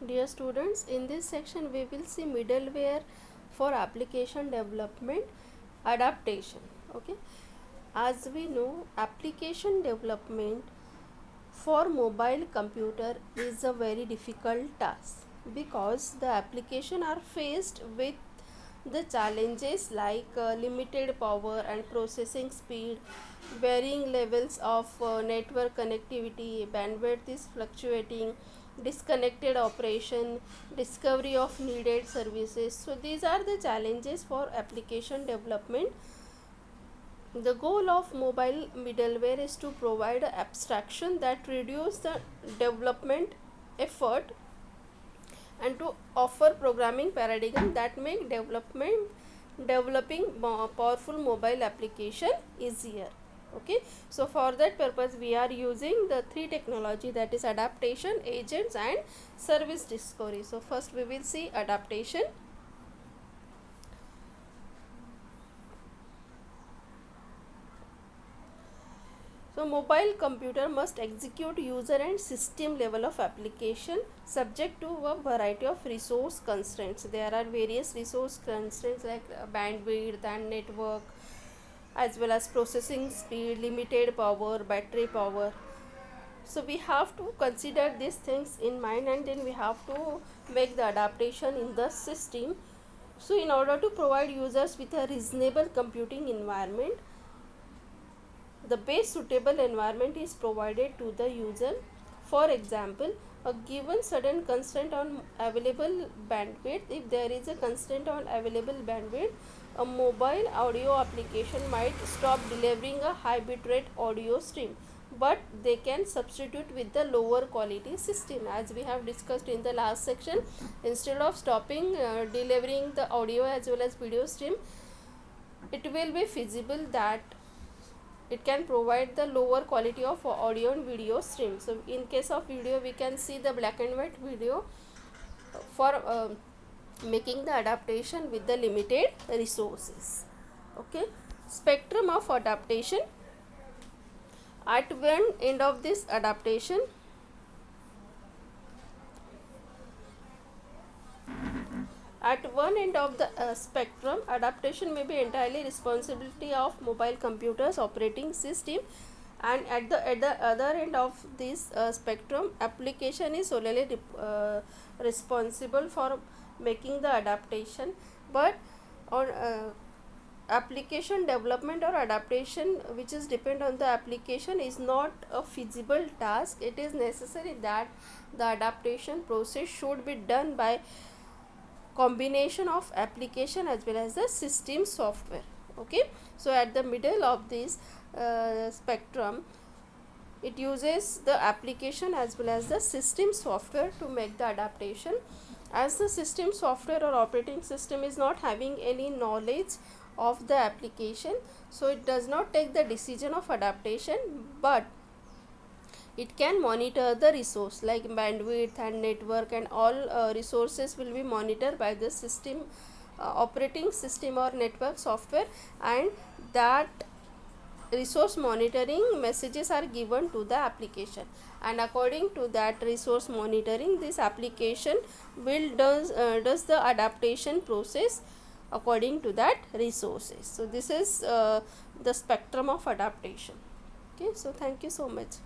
Dear students, in this section we will see middleware for application development adaptation. Okay, as we know, application development for mobile computer is a very difficult task because the application are faced with the challenges like limited power and processing speed, varying levels of network connectivity, bandwidth is fluctuating, disconnected operation, discovery of needed services. So these are the challenges for application development. The goal of mobile middleware is to provide abstraction that reduce the development effort and to offer programming paradigm that make developing powerful mobile application easier. Okay, so for that purpose we are using the three technology, that is adaptation, agents and service discovery. So first we will see adaptation. So mobile computer must execute user and system level of application subject to a variety of resource constraints. There are various resource constraints like bandwidth and network, as well as processing speed, limited power, battery power. So we have to consider these things in mind, and then we have to make the adaptation in the system. So in order to provide users with a reasonable computing environment, the base suitable environment is provided to the user. For example, a given certain constraint on available bandwidth, if there is a constraint on available bandwidth, a mobile audio application might stop delivering a high bitrate audio stream, but they can substitute with the lower quality system. As we have discussed in the last section, instead of stopping delivering the audio as well as video stream, it will be feasible that it can provide the lower quality of audio and video stream. So in case of video, we can see the black and white video for making the adaptation with the limited resources. Okay, spectrum of adaptation. At one end of this adaptation, at one end of the spectrum, adaptation may be entirely responsibility of mobile computers operating system, and at the other end of this spectrum, application is solely responsible for making the adaptation. But on application development or adaptation which is depend on the application is not a feasible task. It is necessary that the adaptation process should be done by combination of application as well as the system software. Okay, so at the middle of this spectrum, it uses the application as well as the system software to make the adaptation. As the system software or operating system is not having any knowledge of the application, so it does not take the decision of adaptation, but it can monitor the resource like bandwidth and network, and all resources will be monitored by the system operating system or network software, and that resource monitoring messages are given to the application, and according to that resource monitoring, this application will does the adaptation process according to that resources. So this is the spectrum of adaptation. Okay, so thank you so much.